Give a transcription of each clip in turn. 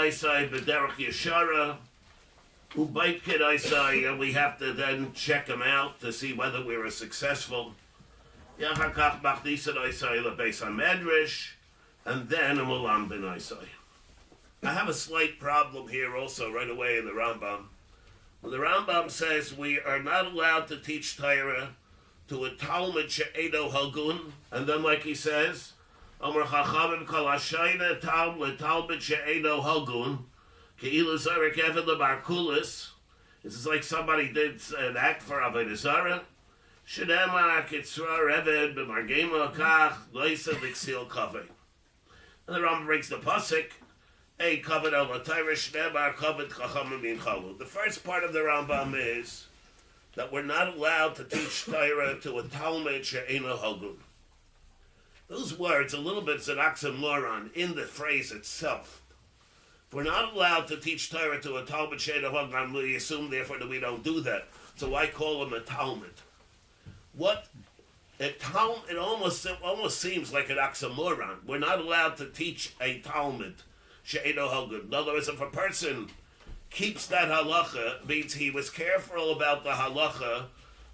Aisai B'derech Yeshara, Ubayt Kid Aisai, and we have to then check them out to see whether we were successful. Yachakach Bachdisa Aisai LeBeis HaMedrash, and then a Mulam Ben Aisai. I have a slight problem here also right away in the Rambam. When the Rambam says we are not allowed to teach Torah to a Talmud she'edo hagun, and then like he says, Amar Chachamim kol hashayna Talmud she'edo hagun, ke'ilu zarek eved lebarkulis. This is like somebody did an act for Avodah Zarah. Shedemar kitzrar eved b'margema kach loisa l'ksil kaveh. And the Rambam breaks the pasuk. A covered al Tirish never covered Chachamim in Chalu. The first part of the Rambam is that we're not allowed to teach Torah to a Talmud she'eino hagun. Those words, a little bit is an oxymoron in the phrase itself. If we're not allowed to teach Torah to a Talmud she'eino hagun, we assume therefore that we don't do that. So why call him a Talmud? It almost seems like an oxymoron. We're not allowed to teach a Talmud she'eino hagun. In other words, if a person keeps that halacha, means he was careful about the halacha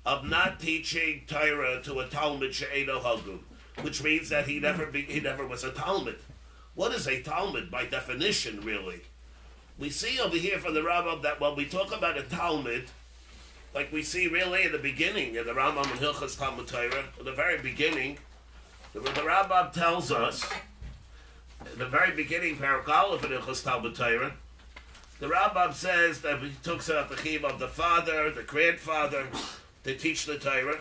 of not teaching Torah to a Talmud she'eino hagun, which means that he never was a Talmud. What is a Talmud by definition, really? We see over here from the Rambam that when we talk about a Talmud, like we see really in the beginning, in the Rambam and Hilchos Talmud Torah, in the very beginning, the Rambam tells us, in the very beginning, Parak Aleph in Hilchos Talmud Torah, the Rambam says that he took out the chiyuv of the father, the grandfather, to teach the Torah,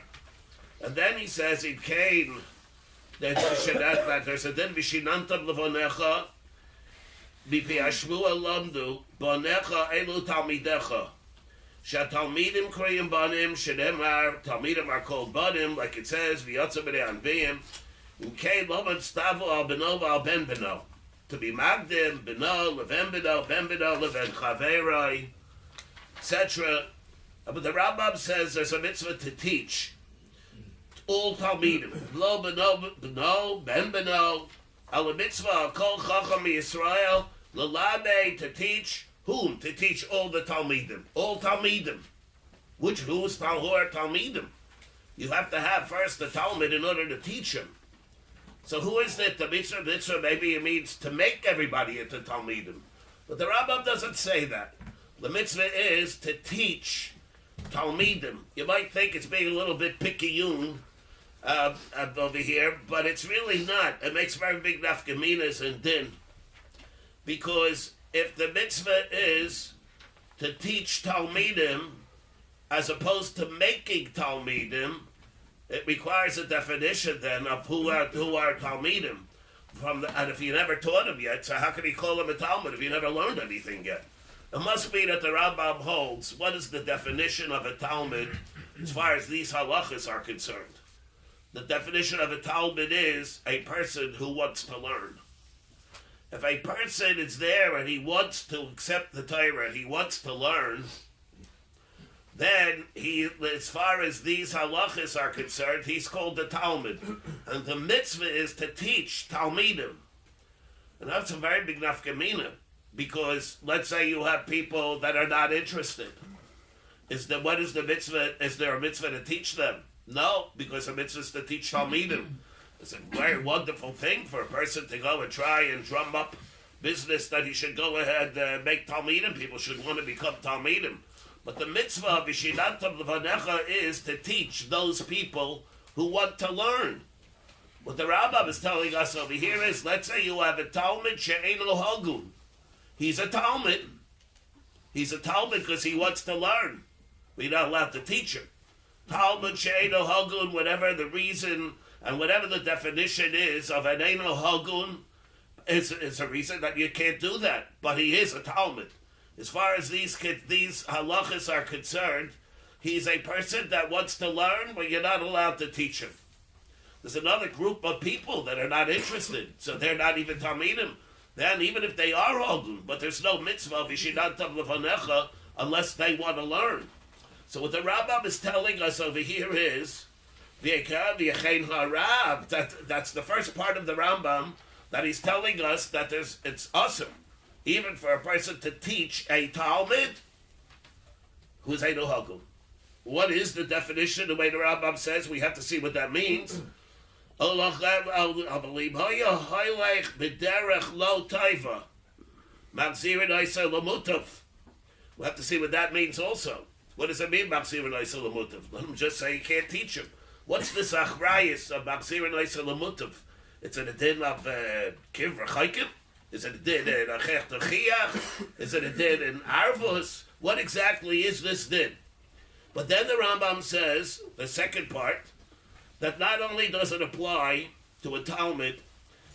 and then he says it came that there's a din v'shinantam levonecha mipi hashmua lamdu bonecha elu talmidecha shatalmidim kriyim banim shenemar talmidim are called banim, like it says v'yotza b'nei anviyim. Okay, Lomad Stavo al Beno al Ben Beno. To be Magdim, Beno, Leven Beno, Ben Beno, Leven Chaverai, etc. But the Rambam says there's a mitzvah to teach all Talmidim. Lo Beno, Beno, Ben Beno, al mitzvah, Kol Chacham Yisroel, Lalame, to teach whom? To teach all the Talmidim. All Talmidim. Who's Talmidim? You have to have first the Talmud in order to teach him. So who is it? The mitzvah, maybe it means to make everybody into Talmidim. But the Rambam doesn't say that. The mitzvah is to teach Talmidim. You might think it's being a little bit picky-yoon over here, but it's really not. It makes very big nafkaminas and din. Because if the mitzvah is to teach Talmidim as opposed to making Talmidim, it requires a definition then of who are Talmidim. And if you never taught him yet, so how can he call him a Talmud if you never learned anything yet? It must be that the Rambam holds what is the definition of a Talmud as far as these halachas are concerned. The definition of a Talmud is a person who wants to learn. If a person is there and he wants to accept the Torah, he wants to learn, then he, as far as these halachas are concerned, he's called the Talmud. And the mitzvah is to teach Talmidim. And that's a very big nafkamina, because let's say you have people that are not interested. What is the mitzvah? Is there a mitzvah to teach them? No, because the mitzvah is to teach Talmidim. It's a very wonderful thing for a person to go and try and drum up business that he should go ahead and make Talmidim. People should want to become Talmidim. But the mitzvah of Vishinantam Levanecha is to teach those people who want to learn. What the Rambam is telling us over here is, let's say you have a Talmud she'eino hagun. He's a Talmud. He's a Talmud because he wants to learn. We're not allowed to teach him. Talmud she'eino hagun, whatever the reason and whatever the definition is of an eino hagun, is a reason that you can't do that. But he is a Talmud. As far as these halachas are concerned, he's a person that wants to learn, but you're not allowed to teach him. There's another group of people that are not interested, so they're not even Talmidim. Then even if they are Hagun, but there's no mitzvah of Vishinantam Levanecha unless they want to learn. So what the Rambam is telling us over here is, that's the first part of the Rambam, that he's telling us that it's awesome. even for a person to teach a Talmud who is Eino Hagul. What is the definition? The way the Rambam says, we have to see what that means. We have to see what that means also. What does it mean, Machzir Noisa Lamutav? Let him just say you can't teach him. What's this achrayis of Machzir Noisa Lamutav? It's a din of Kivra Chaykim? Is it a din in Achech Techiach? Is it a din in Arvus? What exactly is this din? But then the Rambam says, the second part, that not only does it apply to a Talmud,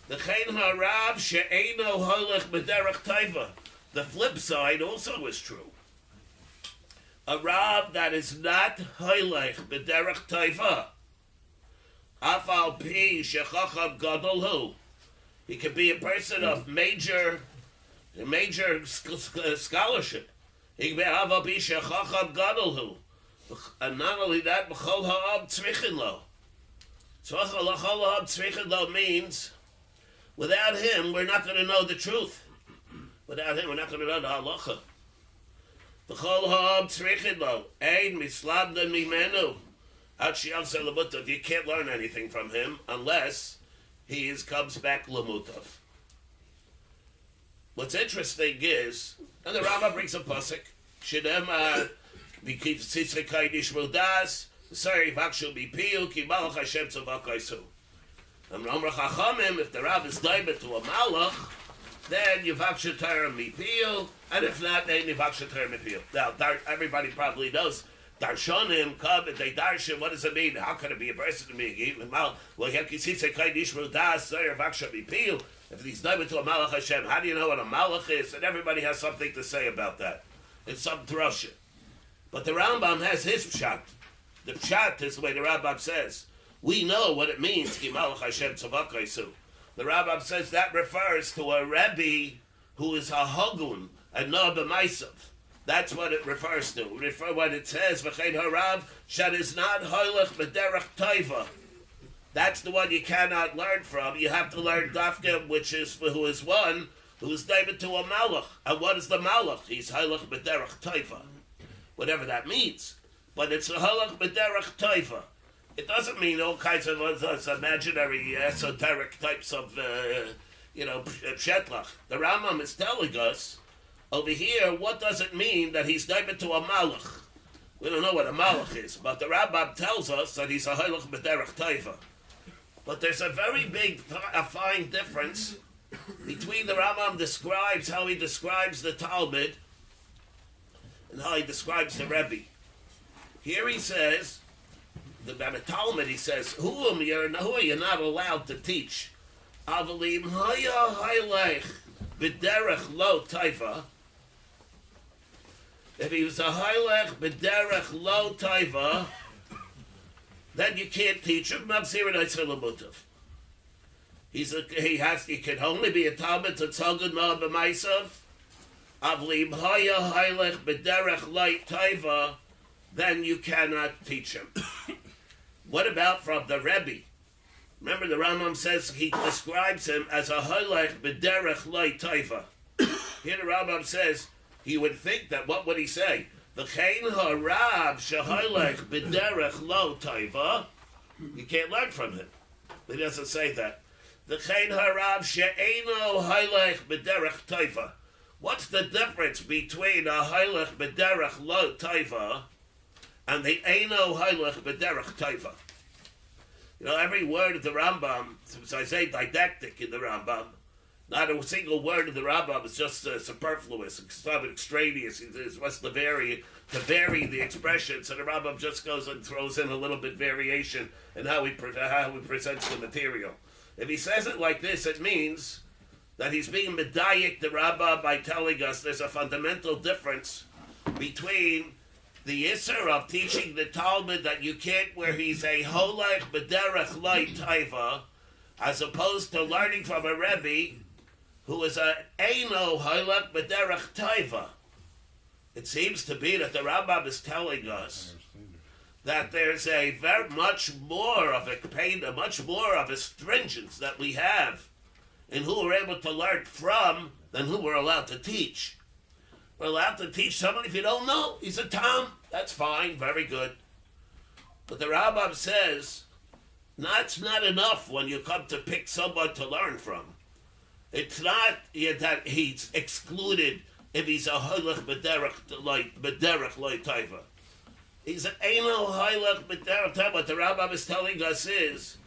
the Chen Harab She'eino Holech B'derech Taiva. The flip side also is true. A Rab that is not Holech B'derech Taiva, Afal Pi Shechacham Gadol Hu. He can be a person of major scholarship. He can be Afal Pi Shechacham Gadol Hu. And not only that, B'chol Ha'am Tzrichin Lo. Tzvachal Ha'am Tzrichin Lo means, without him, we're not going to know the truth. Without him, we're not going to know the halacha. B'chol Ha'am Tzrichin Lo. Ein mislabdan mimenu. You can't learn anything from him unless he comes back lamutav. What's interesting is, and the Rambam brings a pasuk, Shidem B'kiv Tzitzrikai Nishmas Das, Sorry, Vakshu Bipiu, Ki Malach Hashem Tzavakaisu. And Ramra Chachamim, if the Rav is daibet to a Malach, then you Vakshu Torah Mipiu, and if not, then you Vakshu Torah Mipiu. Now, everybody probably knows. Darshanim come and they darshan. What does it mean? How can it be a person to me? Well, if he's daibet to a Malach Hashem, how do you know what a Malach is? And everybody has something to say about that. It's some drasha. But the Rambam has his pshat. The pshat is the way the Rambam says. We know what it means. Ki Malach Hashem Tzavakaisu. The Rambam says that refers to a Rebbe who is a Hagun and no b'maisav. That's what it refers to. When it says v'chein harav shat is not hoylech b'derech taiva. That's the one you cannot learn from. You have to learn Dafka, which is who is one who is named to a malach. And what is the malach? He's hoylech b'derech taiva. Whatever that means. But it's a hoylech b'derech taiva. It doesn't mean all kinds of imaginary, esoteric types of, pshetlach. The Rambam is telling us over here, what does it mean that he's named to a malach? We don't know what a malach is, but the Rambam tells us that he's a hoylech b'derech taiva. But there's a very big, fine difference between the Rambam describes how he describes the Talmud and how he describes the Rebbe. Here he says, about the Talmud, he says, who are you not allowed to teach? Avalim haya haylech b'derech lo taiva. If he was a haylech b'derech lo taiva, then you can't teach him. He can only be a Talmud to tzogad no b'maisav. Avalim haya haylech b'derech lo taiva, then you cannot teach him. What about from the Rebbe? Remember the Rambam says he describes him as a hoylech b'derech lo taiva. Here the Rambam says he would think that, what would he say? V'chein harav shehoylech b'derech lo taiva. You can't learn from him. He doesn't say that. V'chein harav she'eino hoylech b'derech taiva. What's the difference between a hoylech b'derech lo taiva and the Eino Haylech B'derech Taiva? Every word of the Rambam, so I say didactic in the Rambam, not a single word of the Rambam is just superfluous, it's extraneous. It's what's to vary the expression. So the Rambam just goes and throws in a little bit variation in how he presents the material. If he says it like this, it means that he's being medayik the Rambam by telling us there's a fundamental difference between the Yisroel of teaching the Talmud that you can't, where he's a holech b'derech lo taiva, as opposed to learning from a Rebbe who is a eino holech b'derech taiva. It seems to be that the Rambam is telling us that there's a very much more of a stringence that we have in who we're able to learn from than who we're allowed to teach. We're allowed to teach someone if you don't know. He's a Tom. That's fine. Very good. But the Rambam says, that's not enough when you come to pick someone to learn from. It's not that he's excluded if he's a Hoylech B'derech Loi Taiva. He's an Eino Hoylech B'derech Taiva. What the Rambam is telling us is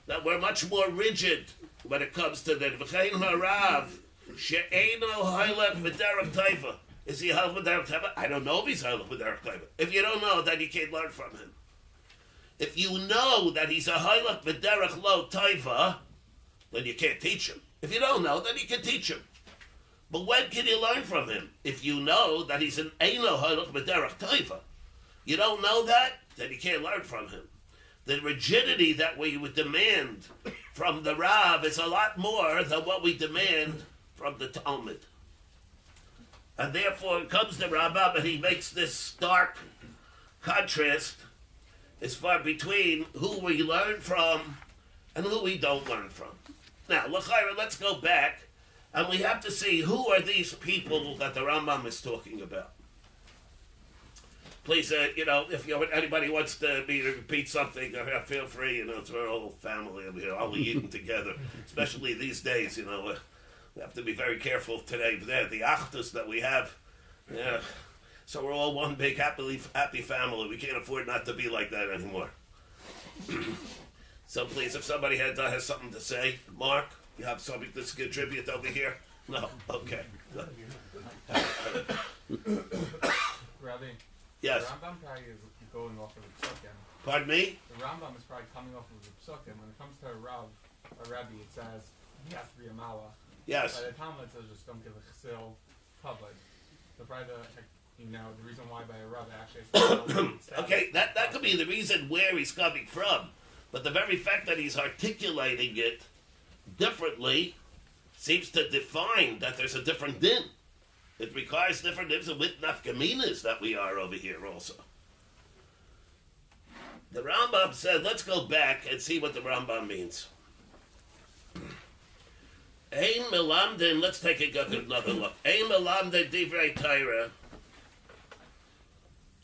that we're much more rigid when it comes to the V'chein Harav She'eino Hoylech B'derech Taiva. Is he Hoylech B'derech Taiva? I don't know if he's Hoylech B'derech Taiva. If you don't know, then you can't learn from him. If you know that he's a Hoylech B'derech Lo Taiva, then you can't teach him. If you don't know, then you can teach him. But when can you learn from him? If you know that he's an Eino Hoylech B'derech Taiva. You don't know that, then you can't learn from him. The rigidity that we would demand from the Rav is a lot more than what we demand from the Talmud. And therefore comes the Rambam and he makes this stark contrast as far between who we learn from and who we don't learn from. Now, let's go back and we have to see who are these people that the Rambam is talking about. Please, if anybody wants me to repeat something, feel free. It's our whole family. We're all eating together, especially these days. We have to be very careful today. The Yahrtzeit that we have, so we're all one big happy family. We can't afford not to be like that anymore. So please, if somebody has something to say, Mark, you have something to contribute over here? No? Okay. Rabbi, yes. The Rambam probably is going off of the Sugya. Pardon me? The Rambam is probably coming off of the Sugya. When it comes to a Rabbi, it says he has to be a Mala. Yes. By the Talmud, it says just don't give a chessil public. So probably the reason why by a Rabbi actually is okay, that could be the reason where he's coming from. But the very fact that he's articulating it differently seems to define that there's a different din. It requires different dins with nafkaminas that we are over here also. The Rambam said, let's go back and see what the Rambam means. Ein melamden, let's take another look. Ein melamden divrei Torah,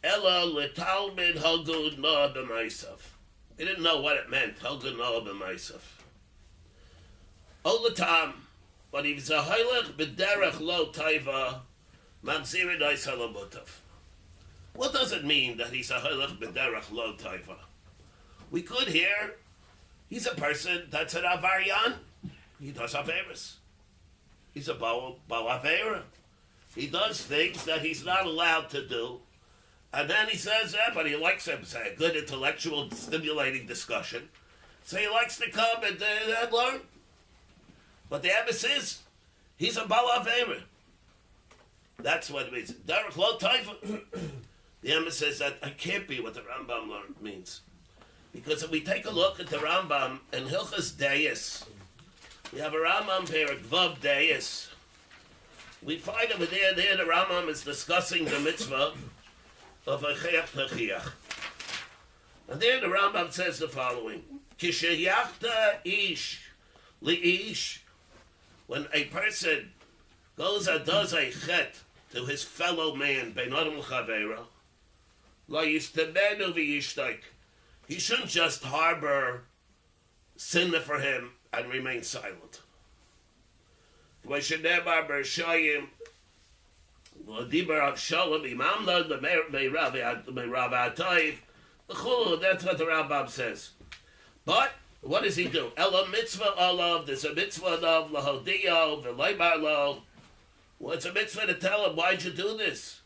ela letalmid hagud noah b'maisav. He didn't know what it meant, hagud noah b'maisav. Olatam, but he was a hoylech b'derech lo taiva, magzirin ois halabutav. What does it mean that he's a hoylech b'derech lo taiva? We could hear he's a person that's an avarian. He does averas. He's a Baal Avera. He does things that he's not allowed to do. And then he says, but he likes to say a good intellectual stimulating discussion. So he likes to come and learn. But the emes is, he's a Baal Avera. That's what it means. Derech lo taiva. The emes says that it can't be what the Rambam means. Because if we take a look at the Rambam in Hilchas Deis, we have a Rambam Perek Vav Deis. We find over there the Rambam is discussing the mitzvah of a chayach techiach. And there the Rambam says the following: Kishayachta ish LiIlui, when a person goes and does a chet to his fellow man, bein adam l'chaveira, lo yistamenu v'yishtaik. He shouldn't just harbor sin for him and remain silent. The that's what the Rambam says. But what does he do? Ela mitzvah olav. There's a mitzvah of lahodio v'leibar lo. Well, it's a mitzvah to tell him, why'd you do this?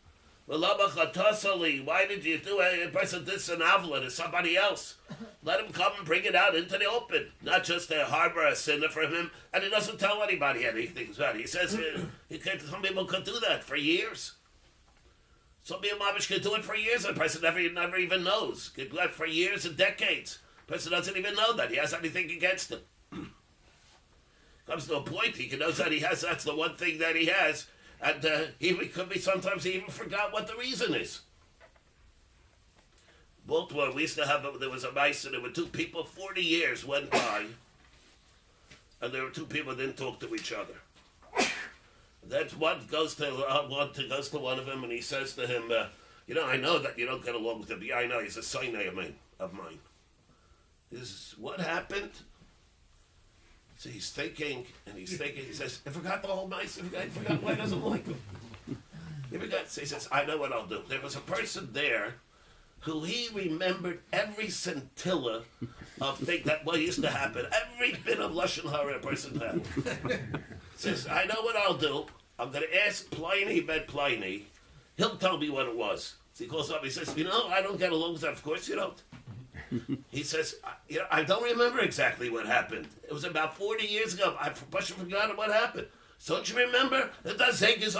Why did you do it? A person did an avla to somebody else. Let him come and bring it out into the open. Not just to harbor a sinner for him, and he doesn't tell anybody anything about it. He says some people could do that for years. Some people could do it for years, and a person never even knows. Could do that for years and decades. The person doesn't even know that he has anything against him. Comes to a point he knows that he has. That's the one thing that he has. And he could be sometimes he even forgot what the reason is. Baltimore, we used to have, there was a mice and there were two people, 40 years went by. and there were two people that didn't talk to each other. That's what goes to one of them, and he says to him, I know that you don't get along with him. Yeah, I know, he's a son of mine. He says, what happened? So he's thinking, he says, I forgot the whole mice, I forgot why he doesn't like him. So he says, I know what I'll do. There was a person there who he remembered every scintilla of things that what used to happen, every bit of Lashon Hara a person had. Says, I know what I'll do. I'm going to ask Pliny ben Pliny. He'll tell me what it was. So he calls up, he says, I don't get along with that. Of course you don't. He says, I don't remember exactly what happened. It was about 40 years ago. I forgot what happened. So don't you remember? The Dazeg is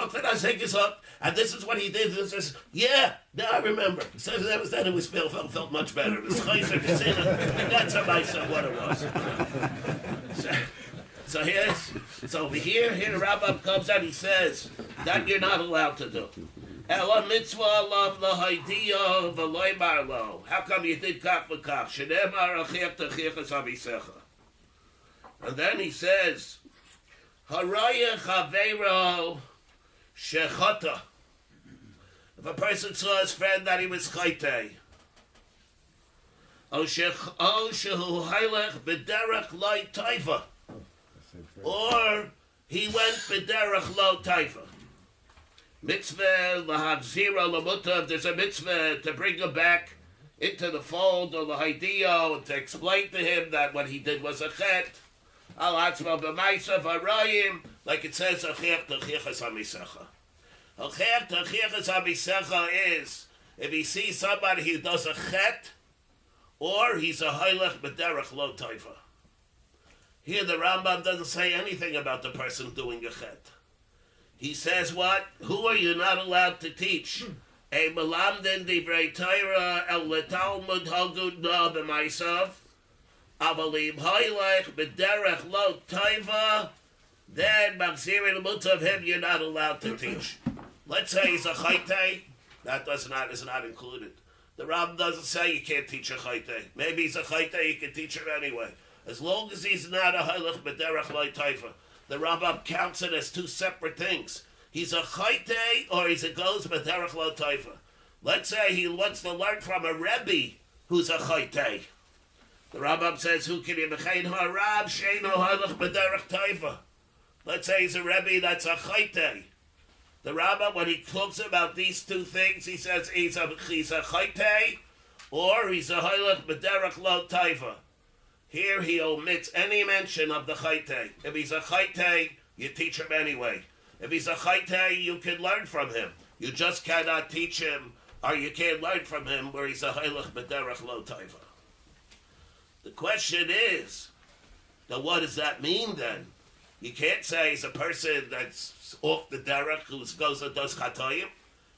up. And this is what he did. He says, yeah, now I remember. So that was then it was felt much better. It was Chayzer Kasina. And that's a nice of what it was. So over here the Rambam comes out, he says, that you're not allowed to do. Ela mitzvah love lahaydiya v'loy marlo. How come you did kach v'kach? Shenemar achich t'chichas avisecha. And then he says, Haraya chaveiro shechata. If a person saw his friend that he was chaytei, o shehu haylech b'derech loy taiva, or he went b'derech lo taiva. Mitzvah lahadzira lamutav. There's a mitzvah to bring him back into the fold of the haydiyo and to explain to him that what he did was a chet. Al atzma b'maisav harayim, like it says, achech t'chichas hamisecha. Achech t'chichas hamisecha is if he sees somebody who does a chet, or he's a haylech b'derech lo taiva. Here the Rambam doesn't say anything about the person doing a chet. He says what? Who are you not allowed to teach? A melamden divrei Torah el Talmud hagud na b'maisav avalim haylech b'derech lo taiva. Then machzirin mutav him you're not allowed to teach. Let's say he's a chaytei. That is not included. The Rambam doesn't say you can't teach a chaytei. Maybe he's a chaytei, you can teach him anyway. As long as he's not a haylech b'derech lo taiva. The Rambam counts it as two separate things. He's a chaytei or he's a goes b'derech lo taiva. Let's say he wants to learn from a Rebbe who's a chaytei. The Rambam says, "Who can yimechein harab sheino halach b'derech taiva." Let's say he's a Rebbe that's a chaytei. The Rambam, when he talks about these two things, he says he's a chaytei or he's a halach b'derech lo taiva. Here he omits any mention of the chaytei. If he's a chaytei, you teach him anyway. If he's a chaytei, you can learn from him. You just cannot teach him, or you can't learn from him where he's a haylech b'derech lo taiva. The question is, now what does that mean then? You can't say he's a person that's off the derech who goes and does chatoyim.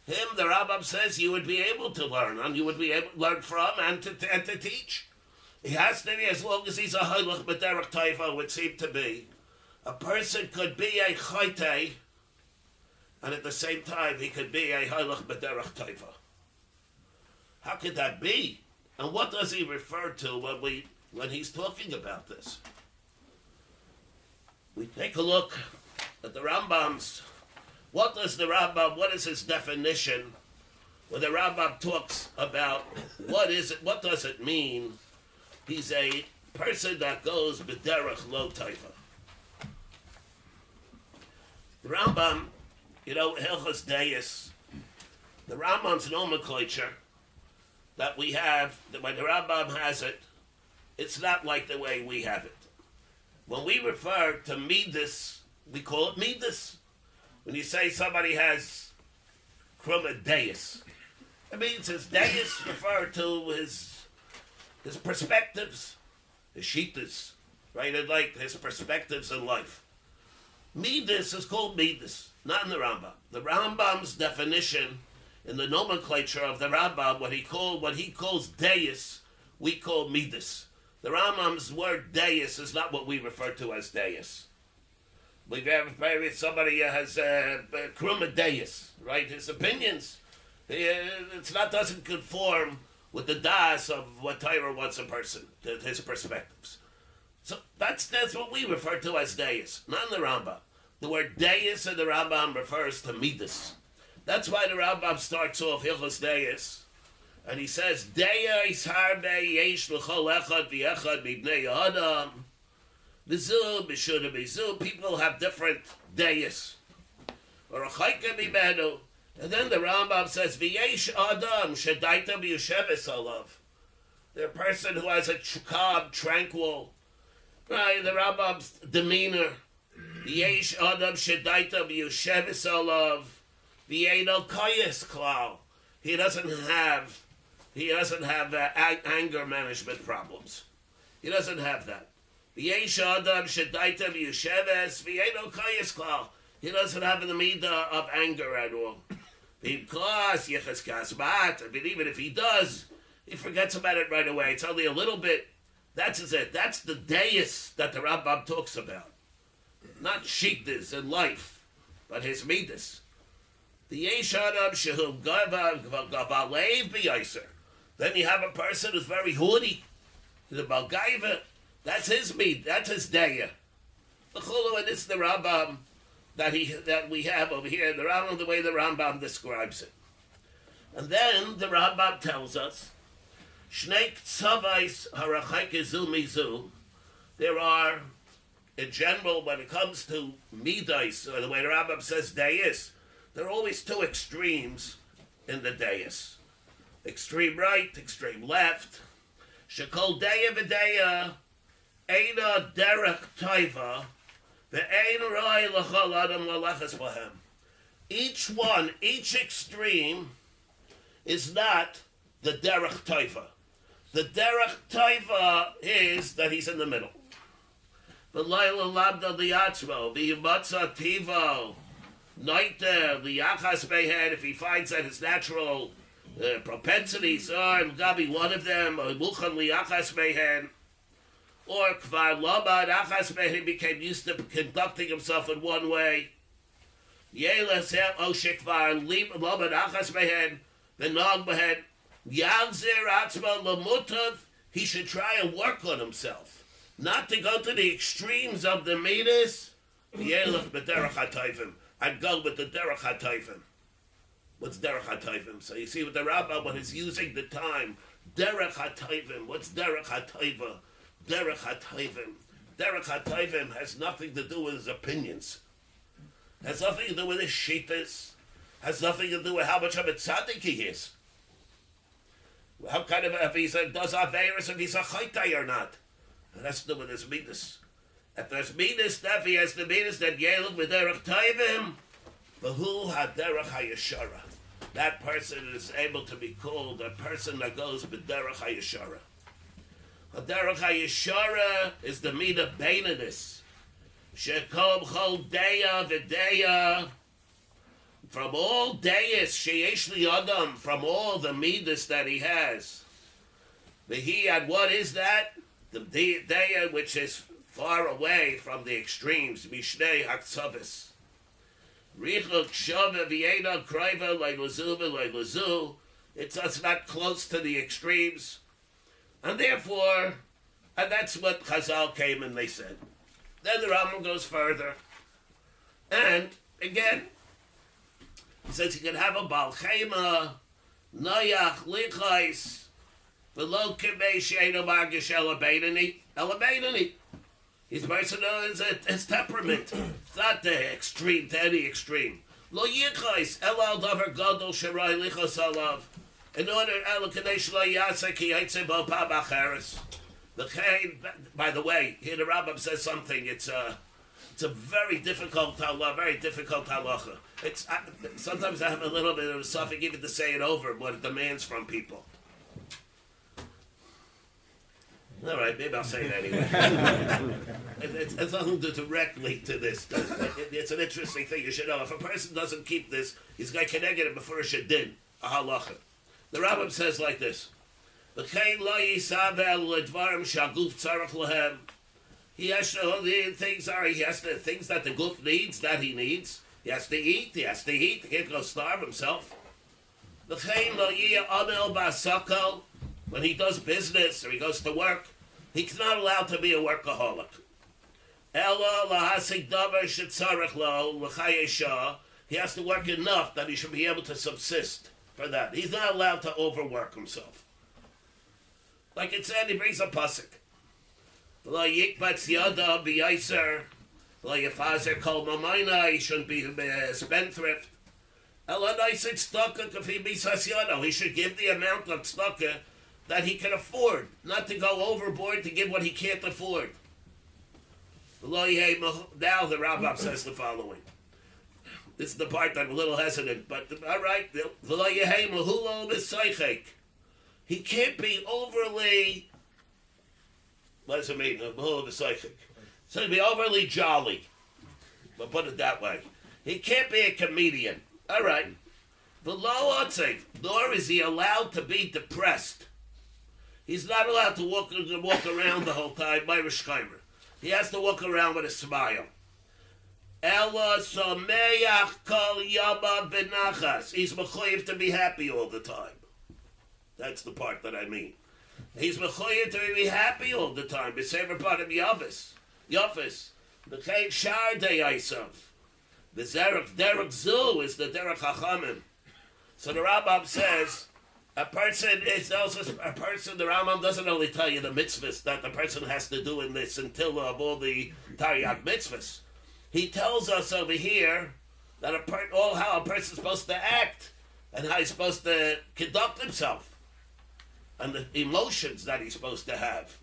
Him, the Rambam says, you would be able to learn, and you would be able to learn from and to teach. He has to be, as long as he's a haylech b'derech taiva, would seem to be. A person could be a chaytei, and at the same time he could be a haylech b'derech taiva. How could that be? And what does he refer to when he's talking about this? We take a look at the Rambam's. What is his definition when the Rambam talks about what does it mean? He's a person that goes b'derech lo taiva. The Rambam, Hilchos Deis, the Rambam's nomenclature that we have, that when the Rambam has it, it's not like the way we have it. When we refer to midas, we call it midas. When you say somebody has kruma deis, it means his deis refer to his perspectives, his shittas, right? And like his perspectives in life. Midas is called midas, not in the Rambam. The Rambam's definition in the nomenclature of the Rambam, what he calls deis, we call midas. The Rambam's word deis is not what we refer to as deis. We've ever somebody has kruma deis, right? His opinions, doesn't conform with the das of what Torah wants a person, his perspectives. So that's what we refer to as deis, not in the Rambam. The word deis in the Rambam refers to midas. That's why the Rambam starts off Hilchos Deis, and he says, Deis harbe yesh l'chol echad v'echad mibnei Adam. V'zu b'shuda b'zu. People have different deis. Or a chayka mimenu. And then the Rambam says, V'yesh Adam shedaita b'yusheves alav. The person who has a calm, tranquil, right? The Rambam's demeanor. V'yesh Adam shedaita b'yusheves alav. V'yeino koyes klal. He doesn't have anger management problems. He doesn't have that. V'yesh Adam shedaita b'yusheves. V'yeino koyes klal. He doesn't have the midah of anger at all. Because but even if he does, he forgets about it right away. It's only a little bit. That's it. That's the deis that the Rambam talks about. Not shittas in life, but his midas. The yesh adam shehum gavalev b'yaser. Then you have a person who's very hoody. The balgaiva. That's his mid. That's his deya. The chulu, and it's the Rambam that we have over here, the way the Rambam describes it. And then the Rambam tells us, Shnei tzavais harachaykezu mizu. There are, in general, when it comes to midais, or the way the Rambam says deis, there are always two extremes in the deis. Extreme right, extreme left. Shekol deya v'deya, eina derech taiva, each extreme is not the derech taiva. The derech taiva is that he's in the middle. If he finds that his natural propensities are gabi one of them, or kvar lomad achas he became used to conducting himself in one way. Yelesem oshikvar lomad achas behen benog behen yalzer atzma lamutav. He should try and work on himself, not to go to the extremes of the midas. Yelech b'derech hatayvim. I'd go with the derech hatayvim. What's derech hatayvim? So you see with the Rambam when he's using the time, derech hatayvim. What's derech hatayva? Derech HaTayvim. Derech HaTayvim has nothing to do with his opinions. Has nothing to do with his shittas. Has nothing to do with how much of a tzaddik he is. How kind of, if he does Averis, if he's a chaytai or not. It has to do with his midas. If there's midas, if he has the midas, then Yeluk b'derech Tayvim, v'hu ha'derech ha'yeshara. That person is able to be called a person that goes b'derech ha'yeshara. Derech HaYeshara is the midah beinadis. Shekom chol deya v'deya. From all deyas sheyesh li adam, from all the midas that he has. V'hi, and what is that? The deya which is far away from the extremes. Mishnei haktzavis. Richuk shava v'yena kraiva le'luzu v'le'luzu. It's not close to the extremes. And therefore, and that's what Chazal came and they said. Then the Rambam goes further. And, again, he says you can have a Baal Chema, Noyach, Lichais, V'lo Kibei Sheino Margish Elabeinani. His person is his temperament. It's not the extreme to any extreme. Lo Yichais, Elal Davar Gadol Sherai Lichos Alav. In order, by the way, here the Rambam says something. It's a very difficult halacha. It's sometimes I have a little bit of a suffix even to say it over what it demands from people. All right, maybe I'll say it anyway. It's nothing to directly to this. It's an interesting thing. You should know if a person doesn't keep this, he's going to connect it before a shadin, a halacha. The Rambam says like this: he has to things that the guf needs, that he needs. He has to eat. He can't go starve himself. When he does business or he goes to work, He's not allowed to be a workaholic. Ella lahasig davar shetzarech lo l'chayesha. He has to work enough that he should be able to subsist for that. He's not allowed to overwork himself. Like it said, he brings a pasuk. Lo yikbatz yada b'yaiser. Lo yafazer kol mamayna. He shouldn't be a spendthrift. Ella naisik tzedakah kafi bisas yada. He should give the amount of tzedakah that he can afford, not to go overboard to give what he can't afford. Now the Rambam says the following. This is the part I'm a little hesitant, but all right. He can't be overly. What does it mean? So he'd be overly jolly. But put it that way. He can't be a comedian. All right. Nor is he allowed to be depressed. He's not allowed to walk around the whole time. He has to walk around with a smile. Ella someach kol yama benachas. He's mechoyev to be happy all the time. That's the part that I mean. He's mechoyev to be happy all the time. The same part of Yafis. The Chayin Shar Deyaisov. The Derek Zu is the Derek Chachamim. So the Rambam says, a person, the Rambam doesn't only tell you the mitzvahs that the person has to do in this until of all the Taryag mitzvahs. He tells us over here that how a person's supposed to act and how he's supposed to conduct himself and the emotions that he's supposed to have.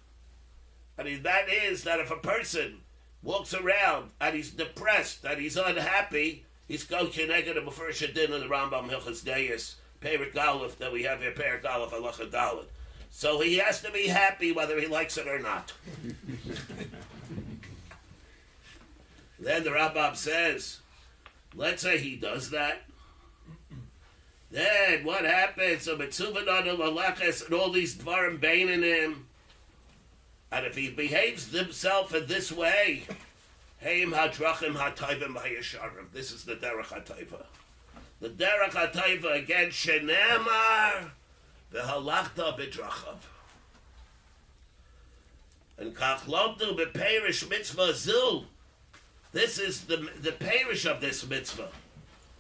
And that is that if a person walks around and he's depressed, and he's unhappy, he's go keneged before Shadin in the Rambam Hilchos Deis, Perik Aleph, that we have here, Perik Aleph, Halacha Dalet. So he has to be happy whether he likes it or not. Then the Rambam says, let's say he does that. Then what happens? So and all these dvarim baining him. And if he behaves himself in this way, Heim hadrachim hatayvim hayesharim. This is the derech hatayva. The derech hatayva again, shenemar v'halachta b'drachav. And kachlomdu b'perish mitzvah zil. This is the perish of this mitzvah.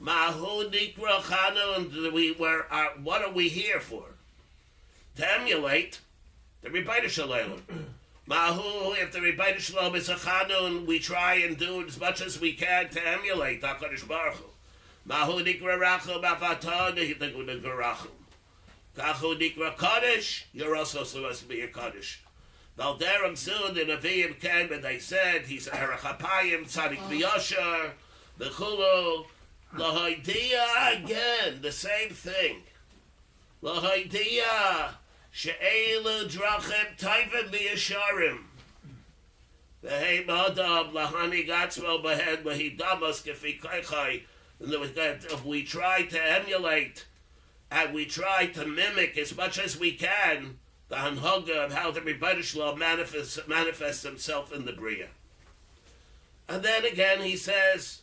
Mahu nikra chanu, and what are we here for? To emulate the Rebbeinu Shalom. Mahu, if the Rebbeinu Shalom is a chanun, we try and do as much as we can to emulate HaKadosh Baruch Hu. Mahu nikra rachum avatah nikra rachum. Kachu nikra Kodesh, you're also supposed to be a Kodesh. Valderam soon in Aviyim Ken, but they said he's a Herachapayim, Tzadik V'Yosher, the Chulu, Lahoidia, again, the same thing. Lahoidia, She'elu Drachim Taivim V'Yasharim. V'heim Adam, Lahani Gatzmo Bahed, Vahidamas Kefi Kaichai. If we try to emulate, and we try to mimic as much as we can, the hanhaga of how the Rebbeinu Shalom manifests himself in the Bria. And then again he says,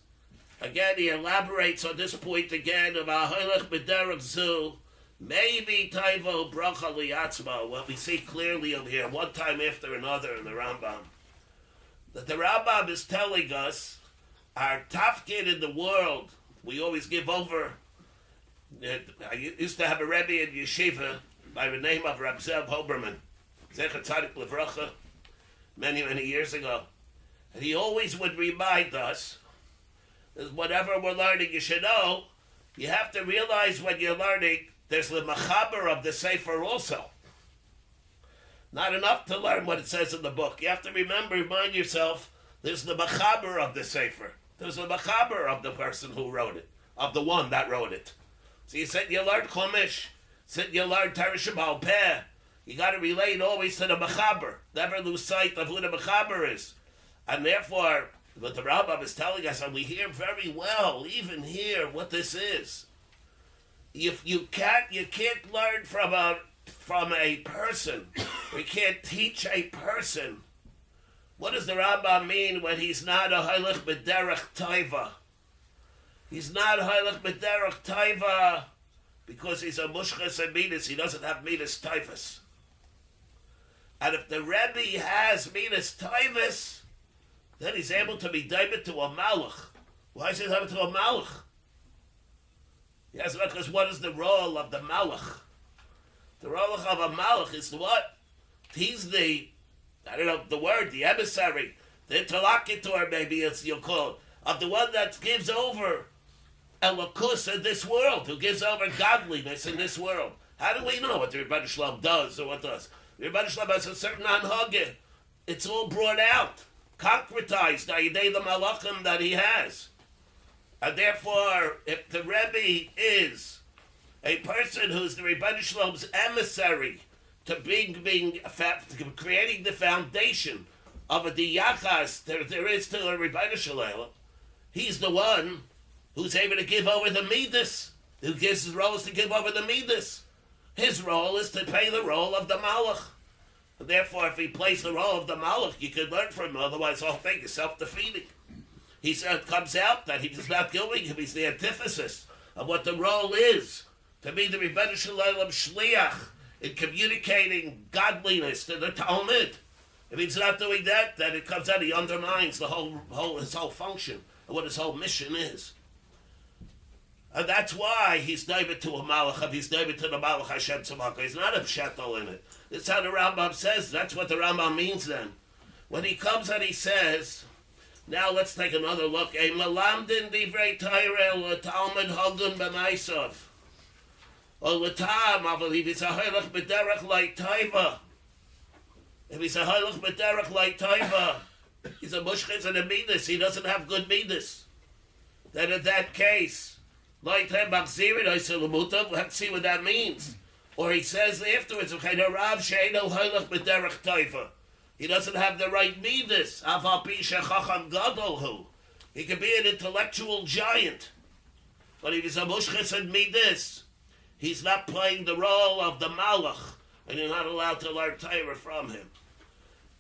again he elaborates on this point again of Ahoylech B'derech Zu, maybe Taivo Bracha Liyatzma, what we see clearly over here, one time after another in the Rambam, that the Rambam is telling us our tafkid in the world, we always give over. I used to have a Rebbe in Yeshiva by the name of Reb Zev Hoberman, Zecher Tzadik Levracha, many, many years ago. And he always would remind us that whatever we're learning, you should know, you have to realize when you're learning, there's the machaber of the Sefer also. Not enough to learn what it says in the book. You have to remind yourself, there's the machaber of the Sefer. There's the machaber of the person who wrote it, of the one that wrote it. So you said you learned Chumash, said you learned Teresh B'al Peh. You got to relate always to the Mechaber. Never lose sight of who the Mechaber is. And therefore, what the Rambam is telling us, and we hear very well, even here, what this is. If you can't learn from a person. We can't teach a person. What does the Rambam mean when he's not a Heilich B'derech Taiva? He's not Heilich B'derech Taiva because he's a Mushchas and Midas. He doesn't have Midas Taivas. And if the Rebbe has Midas Taivas, then he's able to be David to a Malach. Why is he David to a Malach? Yes, because what is the role of the Malach? The role of a Malach is what? He's the, I don't know the word, the emissary, the interlocutor maybe it's you'll call it, of the one that gives over Elokus in this world, who gives over godliness in this world. How do we know what the Rebbe Shlomo does or what does? The Rebbe Shlomo has a certain anhage. It's all brought out, concretized by the malachim that he has. And therefore, if the Rebbe is a person who's the Rebbe Shlomo's emissary to creating the foundation of a diyachas there is to a Rebbe Shlomo, he's the one who's able to give over the midas, who gives his role is to give over the midas. His role is to play the role of the malach. And therefore, if he plays the role of the malach, you can learn from him. Otherwise, the whole thing is self-defeating. He said, comes out that he's not doing him. He's the antithesis of what the role is. To be the Rebbe Shalom Shliach in communicating godliness to the Talmud. If he's not doing that, then it comes out, he undermines his whole function and what his whole mission is. And that's why he's David to a Malach, he's David to the Malach Hashem Tzemach. He's not a Pshetel in it. That's how the Rambam says. That's what the Rambam means then. When he comes and he says, now let's take another look. A Malamdin Divrei Torah L'Talmud Hagun B'Maisav. Or L'Tam, I believe it's a Haylach B'Derech Like Taiva. If he's a Haylach B'Derech Like Taiva, he's a Mushchitz and a Midas. He doesn't have good Midas. Then in that case, like him, we'll have to see what that means. Or he says afterwards, he doesn't have the right midas. He could be an intellectual giant. But if he's a mushchis and midas, he's not playing the role of the malach, and you're not allowed to learn Torah from him.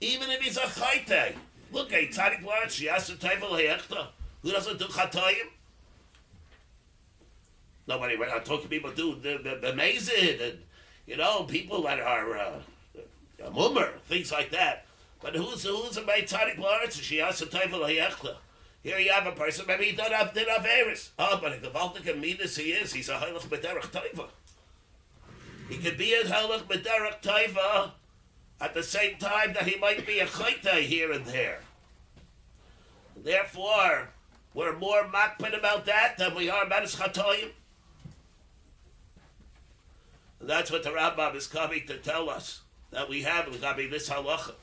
Even if he's a chayte. Look, a tzaddik word, she has to taiva le'echta. Who doesn't do chatayim? Nobody, when I talk to people, do the amazing, and people that are mummer, things like that. But who's a tzaddik la'aretz? She has a taiva le'echta. Here you have a person, maybe he don't have Averis. Oh, but if the Valtik Midas he is, he's a Hailach B'derech Taiva. He could be a Hailach B'derech Taiva at the same time that he might be a Chayte here and there. Therefore, we're more makpid about that than we are about his Chatoyim. And that's what the Rambam is coming to tell us, that we have this halacha.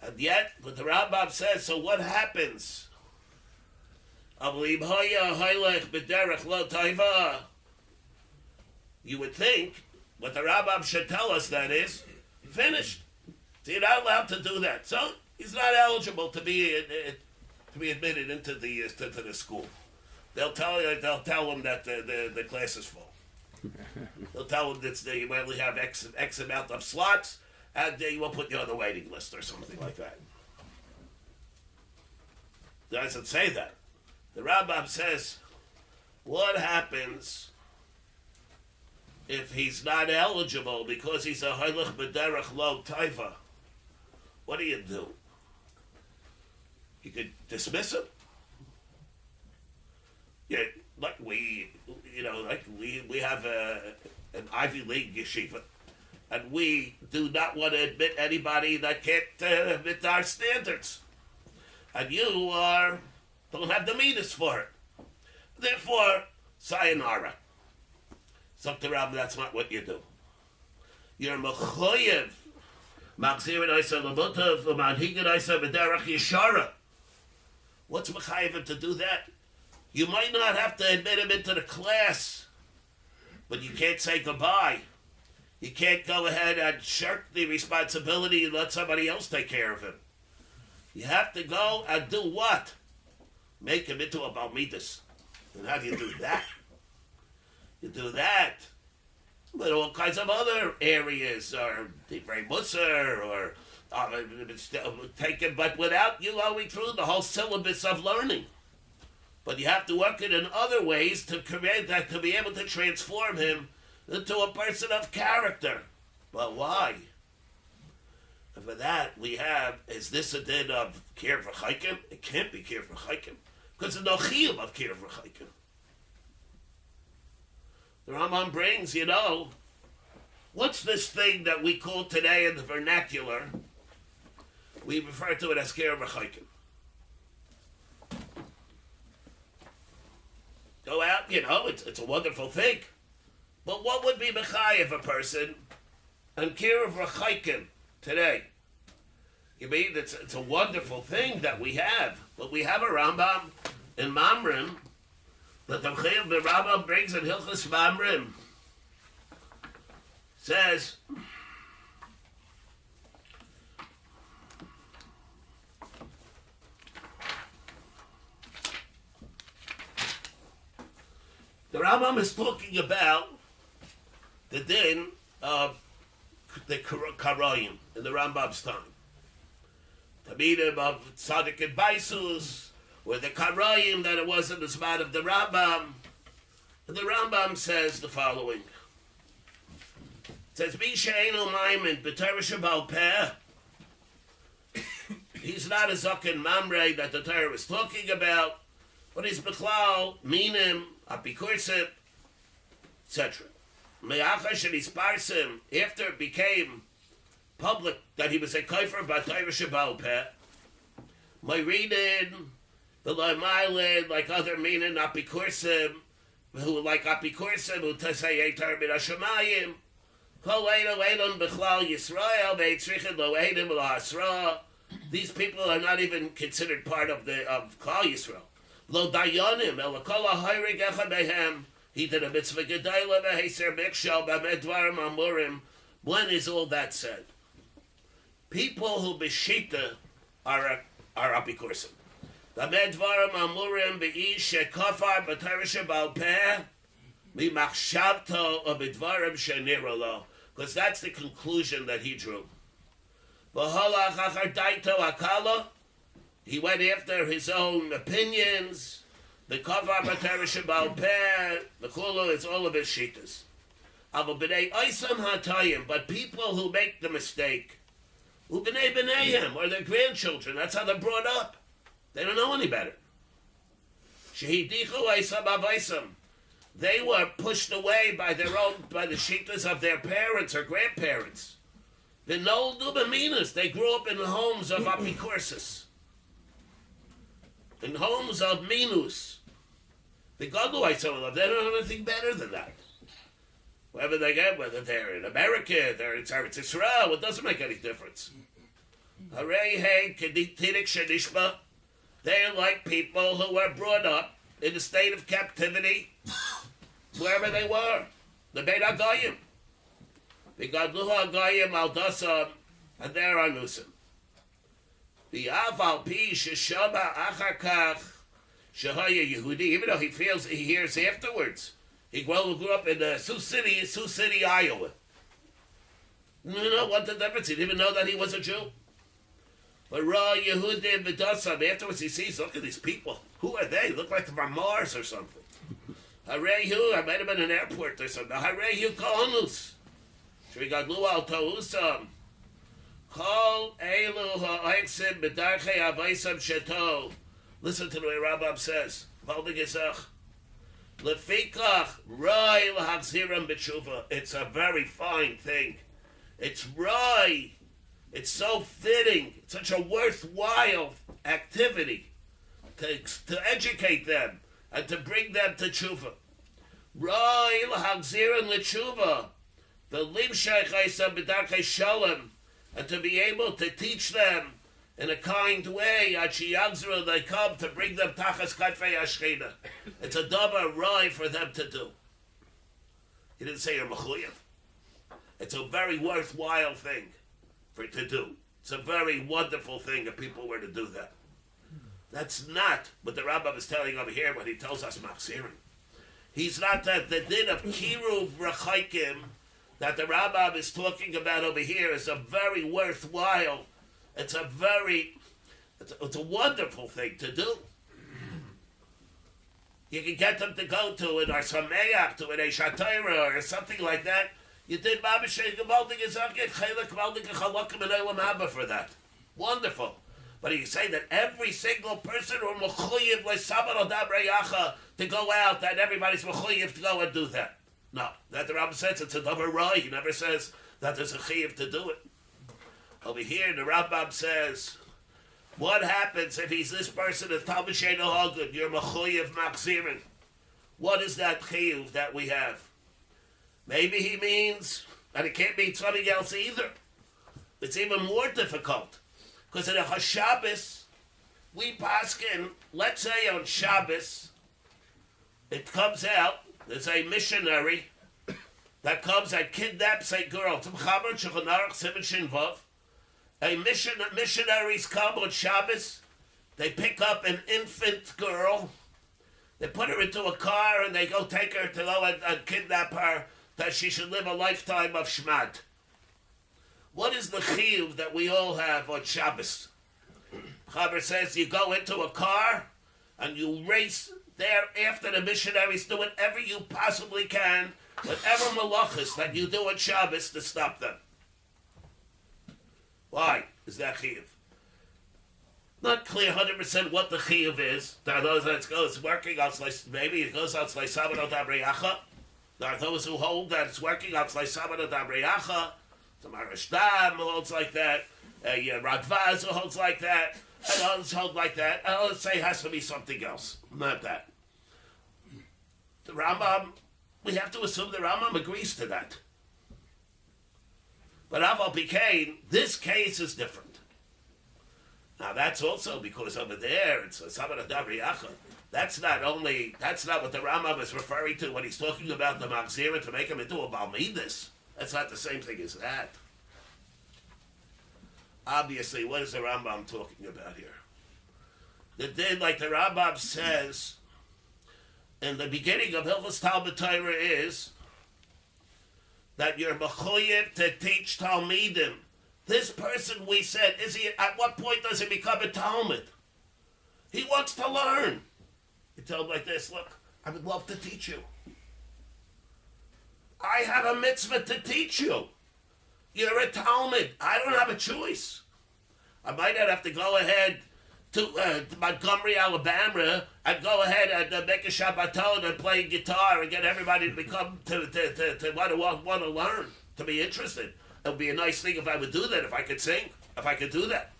And yet, what the Rambam says, so what happens? You would think, what the Rambam should tell us, that is, finished. So you're not allowed to do that. So he's not eligible to be admitted into the school. They'll tell him that the class is full. They'll tell him that you only have X amount of slots, and they will put you on the waiting list or something like that. It doesn't say that. The Rambam says, what happens if he's not eligible because he's a Hailach B'derech Lo Taiva? What do you do? You could dismiss him. Yeah, like we have an Ivy League yeshiva, and we do not want to admit anybody that can't admit our standards. And you don't have the midas for it. Therefore, sayonara. Something around that's not what you do. You're mechoyev. Machzirin Isa Levutav, Manhigan Isa B'derech Yeshara. What's mechayev to do that? You might not have to admit him into the class, but you can't say goodbye. You can't go ahead and shirk the responsibility and let somebody else take care of him. You have to go and do what? Make him into a Balmidas. And how do you do that? You do that with all kinds of other areas, or Divrei Musar, or taken, but without you going through the whole syllabus of learning. But you have to work it in other ways to create that, to be able to transform him into a person of character. But why? And for that, we have, is this a din of Kiruv V'chaikim? It can't be Kiruv V'chaikim, because there's no chiyuv of Kiruv V'chaikim. The Rambam brings, what's this thing that we call today in the vernacular? We refer to it as Kiruv V'chaikim. Go out, it's a wonderful thing. But what would be mechayev a person and Kiruv V'chaikim today? You mean it's a wonderful thing that we have, but we have a Rambam in Mamrim that the Rambam brings in Hilchos Mamrim says the Rambam is talking about the din of the Karayim in the Rambam's time. Tamidim of Tzaddik and Baisus, or the Karayim that it wasn't as bad of the Rambam. And the Rambam says the following. It says, Mishainu Maimin, B'Torah Shabal Peh. He's not a Zaken Mamre that the Torah is talking about, but he's B'chlal, Minim, Apikursim, etc. Me'achash and Isparsim, after it became public that he was a kaifer b'Torah Shabal Peh, my reading, the Laimailin, like other meaning Apikursim, who like Apikursim, who Tesayei Tar Min Hashamayim, Kol Eidon Eidon B'chlal Yisroel, Ve'etzrichin Lo Eidim L'Hasra. These people are not even considered part of Klal Yisrael. Lo Dayanim, El Kol HaHoyrig Echad Behem, he did a mitzvah Gedayla Be'Heser Mikshal B'Amed Dvarim Amurim. When is all that said? People who b'shita are apikursim. The medvarim amurim be'ish shekafar b'Torah Shabal Peh mimachshavto or b'dvarim shenira lo, because that's the conclusion that he drew. V'holach achar daito akala, he went after his own opinions. The kafar b'Torah Shabal Peh, the kulu is all of his shitas. Avo b'nei oisam hatayim, but people who make the mistake. Ubnei b'neihem, or their grandchildren. That's how they're brought up. They don't know any better. Shehidichu eisam avaisam. They were pushed away by the shittas of their parents or grandparents. The noldu b'minas. They grew up in the homes of apikursis, in homes of minus. The gadlu eisam, they don't have anything better than that. Wherever they get, whether they're in America, they're in Yisroel, it doesn't make any difference. Aryeh, Keditik Shanishma, they're like people who were brought up in a state of captivity, wherever they were. The Beit HaGoyim. The Gadlu HaGoyim Al-Dasam, and they're Anusim. The Aval Pi Sheshama Acharkach Shehaya Yehudi, even though he hears afterwards. He grew up in Sioux City, Iowa. You know what the difference? He didn't even know that he was a Jew. But Ra Yehudah B'Dasam, afterwards he sees, look at these people. Who are they? Look like they're from Mars or something. Harehu, I might have been in an airport or something. Harehu Kohanus. Shrigadlu Al Tohusam. Kol Elu Ha'aiksim B'Darchei Avaisam Sheto. Listen to the way Rambam says. Holding his Lefikach Rai L'Hachziram B'Tshuva. It's a very fine thing. It's Rai. It's so fitting. It's such a worthwhile activity to educate them and to bring them to Tshuva. Rai L'Hachziram L'Tshuva. The Limshach Eisam B'Darchei Shalom. And to be able to teach them in a kind way, Yagzru, they come to bring them Tachas Katfei Ashchina. It's a davar rai for them to do. He didn't say you're mechuyev. It's a very worthwhile thing to do. It's a very wonderful thing if people were to do that. That's not what the Rambam is telling over here when he tells us machzirim. He's not that the din of kiruv rachaikim that the Rambam is talking about over here is a very worthwhile. It's a wonderful thing to do. You can get them to go to an Arsameach, to an Aish or something like that. You did Mabashay Gavaldik Izakit, Chelek Gavaldik Chalakim and Elam Abba for that. Wonderful. But you say that every single person or Mechuyev Lesabar al Dabreyacha to go out, that everybody's Mechuyev to go and do that. No. That the Rambam says it's a double right. He never says that there's a Chiyev to do it. Over here, the Rambam says, what happens if he's this person of Talmud Sheino Hagud, you're Mechuyev Machzirin? What is that Chiyev that we have? Maybe he means, and it can't mean something else either. It's even more difficult. Because in a Shabbos, we paskin, let's say on Shabbos, it comes out, there's a missionary that comes and kidnaps a girl. Missionaries come on Shabbos, they pick up an infant girl, they put her into a car and they go take her to go and kidnap her, that she should live a lifetime of Shmad. What is the chiyuv that we all have on Shabbos? Chaber says you go into a car and you race there after the missionaries, do whatever you possibly can, whatever malachas that you do on Shabbos to stop them. Why is that chiyuv? Not clear 100% what the chiyuv is. There are those that goes working out, maybe it goes out like Sabbath Dabriyacha. There are those who hold that it's working out like Sabbath Dabriyacha. The Marashtam holds like that. Radvaz holds like that. And others hold like that. And others say it has to be something else. Not that. The Rambam, we have to assume the Rambam agrees to that. But Aval Pikain, this case is different. Now that's also because over there it's a Sabbath Dabriyacha. That's not what the Rambam is referring to when he's talking about the Machzira to make him into a Balmidus. That's not the same thing as that. Obviously, what is the Rambam talking about here? The din, like the Rambam says, in the beginning of Hilchos Talmud Torah is that you're mechuyev to teach Talmidim. This person, we said, at what point does he become a Talmud? He wants to learn. You tell him like this, look, I would love to teach you. I have a mitzvah to teach you. You're a Talmud. I don't have a choice. I might not have to go ahead to Montgomery, Alabama, and go ahead and make a Shabbaton and play guitar and get everybody to become to want to learn, to be interested. It would be a nice thing if I would do that, if I could sing, if I could do that.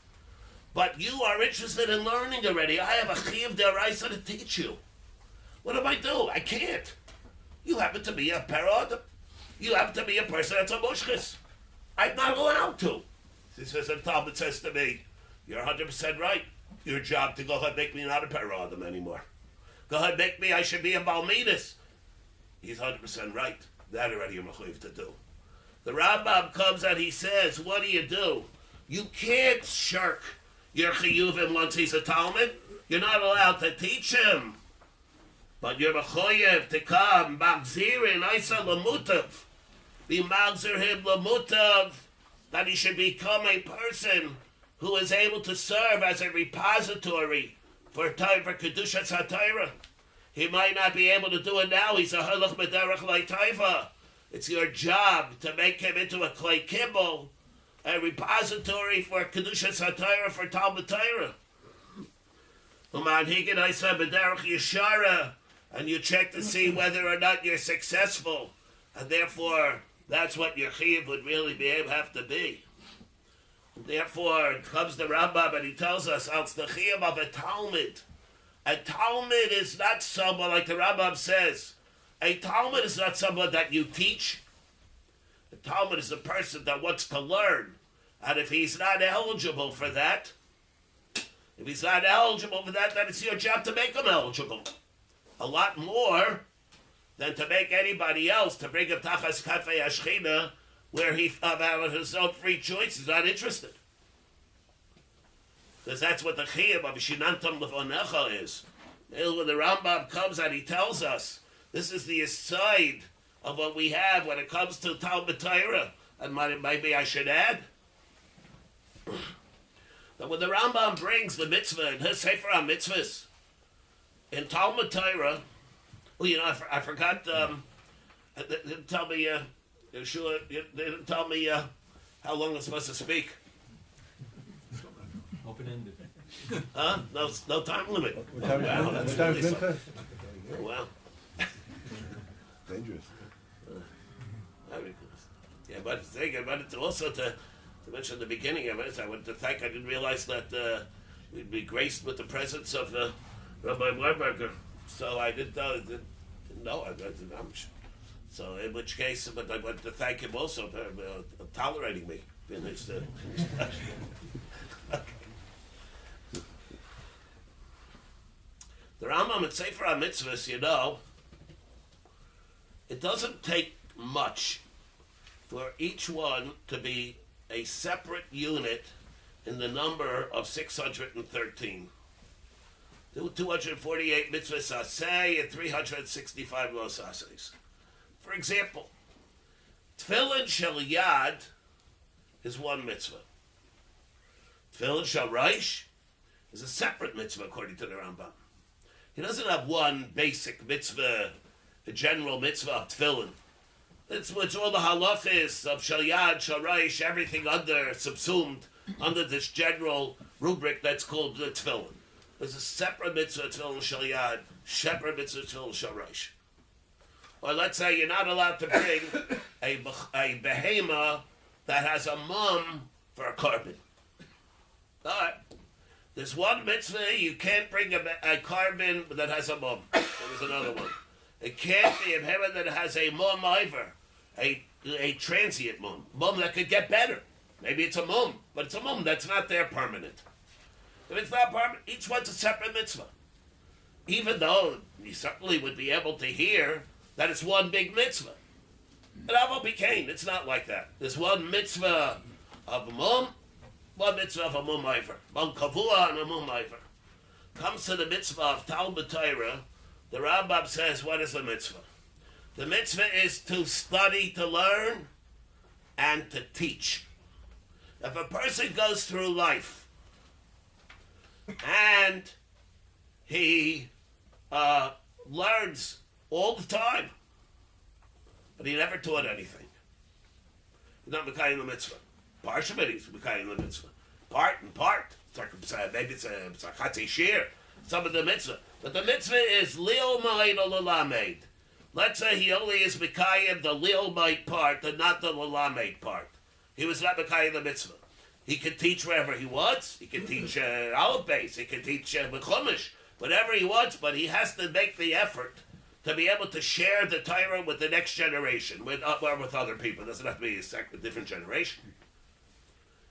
But you are interested in learning already. I have a chiyuv d'oraisa to teach you. What do? I can't. You happen to be a parod. You happen to be a person that's a mushkis. I'm not allowed to. He says, and Talmud says to me, you're 100% right. Your job to go ahead and make me not a paradim anymore. Go ahead and make me, I should be a Balmidus. He's 100% right. That already you're mechuyev to do. The Rambam comes and he says, what do? You can't shirk your chiyuvim once he's a Talmud. You're not allowed to teach him. But you're mechuyev to come, magzirin, isa lamutav. Be magzir him lamutav, that he should become a person who is able to serve as a repository for Kedushas HaTorah. He might not be able to do it now. He's a halach b'derech le'taiva. It's your job to make him into a clay kibbul, a repository for Kedushas HaTorah, for Talmud Torah. Uman higin isa b'derech yeshara, and you check to see whether or not you're successful, and therefore that's what your chiyuv would really have to be. Therefore, comes the Rambam and he tells us, it's the chiyuv of a Talmud. A Talmud is not someone, like the Rambam says, a Talmud is not someone that you teach. A Talmud is a person that wants to learn. And if he's not eligible for that, then it's your job to make him eligible. A lot more than to make anybody else, to bring him tachas kafei ashchina, where he, out his own free choice, is not interested. Because that's what the chiyuv of Shinantam Levonecha is. When the Rambam comes and he tells us, this is the aside of what we have when it comes to Talmud Torah. And maybe I should add that when the Rambam brings the mitzvah in his Sefer HaMitzvahs, in Talmud Torah, I forgot, tell me, Yeshua, they didn't tell me how long I'm supposed to speak. Open-ended. Huh? No time limit. What time is mincha? Wow. Dangerous. Very good. Yeah, but it's also to mention the beginning of it, I wanted to thank, I didn't realize that we'd be graced with the presence of Rabbi Weinberger. So I didn't know. So in which case, but I wanted to thank him also for tolerating me. Finished. The Rambam at Sefer HaMitzvahs, it doesn't take much for each one to be a separate unit in the number of 613. 248 mitzvahs aseh and 365 los asehs. For example, Tefillin shel Yad is one mitzvah. Tefillin shel Reish is a separate mitzvah according to the Rambam. He doesn't have one basic mitzvah, a general mitzvah of tefillin. It's all the halachas of shel Yad, shel Reish, everything subsumed under this general rubric that's called the tefillin. There's a separate mitzvah tefillin shel Yad, separate mitzvah tefillin shel Reish. Or let's say you're not allowed to bring a behema that has a mum for a carbon. All right. There's one mitzvah, you can't bring a carbon that has a mum. There's another one. It can't be a behema that has a mum either, a transient mum that could get better. Maybe it's a mum, but it's a mum that's not there permanent. If it's not permanent, each one's a separate mitzvah. Even though you certainly would be able to hear that it's one big mitzvah. But Avo Bikain, it's not like that. There's one mitzvah of a mum, one mitzvah of a mum iver. One kavua and a mum iver. Comes to the mitzvah of Talmud Torah, the Rambam says, what is the mitzvah? The mitzvah is to study, to learn, and to teach. If a person goes through life and he learns all the time, but he never taught anything, he's not Mekayim the mitzvah. Partial, but he's Mekayim the mitzvah. Part and part. Maybe it's a Chatzi Shiur, some of the mitzvah. But the mitzvah is LiIlui or Lalamed. Let's say he only is Mekayim the LiIlui part and not the Lalamed part. He was not Mekayim the mitzvah. He can teach wherever he wants. He can teach Aleph Beis. He can teach Mechumash, whatever he wants, but he has to make the effort to be able to share the Torah with the next generation, with other people. It doesn't have to be a different generation.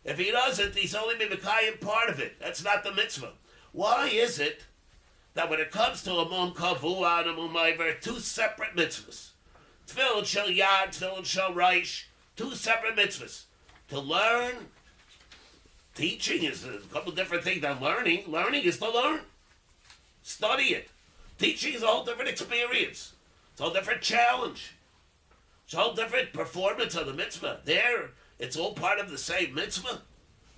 If he doesn't, he's only Mekayim part of it. That's not the mitzvah. Why is it that when it comes to a mum kavua and a mum iver, two separate mitzvahs? Tefillin shel Yad, tefillin shel Reish, two separate mitzvahs. To learn, teaching is a couple different things than learning. Learning is to learn. Study it. Teaching is a whole different experience. It's a whole different challenge. It's a whole different performance of the mitzvah. There, it's all part of the same mitzvah.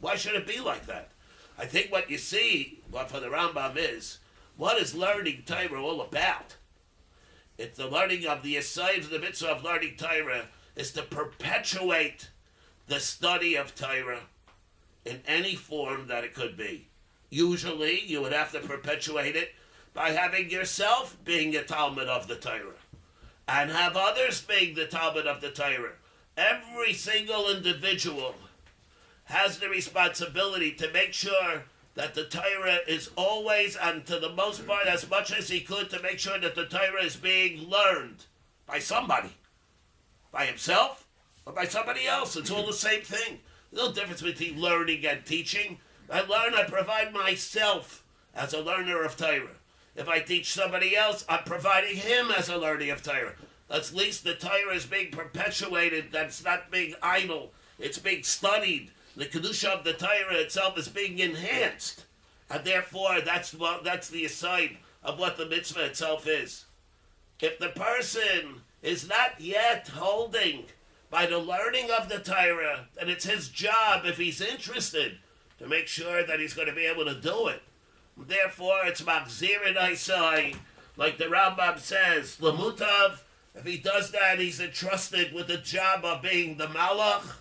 Why should it be like that? I think what you see, what for the Rambam is, what is learning Torah all about? It's the learning of the aside of the mitzvah of learning Torah is to perpetuate the study of Torah in any form that it could be. Usually, you would have to perpetuate it by having yourself being a Talmud of the Torah and have others being the Talmud of the Torah. Every single individual has the responsibility to make sure that the Torah is always, and to the most part, as much as he could, to make sure that the Torah is being learned by somebody, by himself or by somebody else. It's all the same thing. There's no difference between learning and teaching. I provide myself as a learner of Torah. If I teach somebody else, I'm providing him as a learner of Torah. At least the Torah is being perpetuated, that's not being idle. It's being studied. The Kedusha of the Torah itself is being enhanced. And therefore, that's the aside of what the mitzvah itself is. If the person is not yet holding by the learning of the Torah, then it's his job, if he's interested, to make sure that he's going to be able to do it. Therefore, it's Machzirin Isai, like the Rambam says, Lamutav If he does that, he's entrusted with the job of being the malach,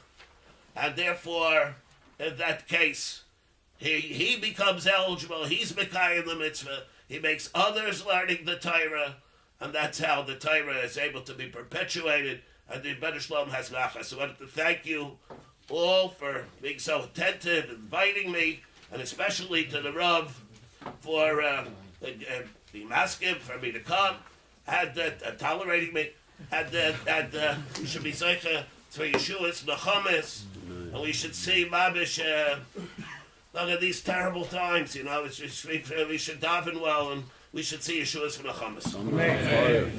and therefore, in that case, he becomes eligible. He's Mekayim the mitzvah. He makes others learning the Torah, and that's how the Torah is able to be perpetuated, and the Better Shlomo has nachas. So I wanted to thank you all for being so attentive, inviting me, and especially to the Rav for being masking for me to come, and tolerating me, and we should be zeicha for Yeshua's nechamis, and we should see Mabish. Look at these terrible times, you know. We should daven well, and we should see Yeshua's nechamis. Amen.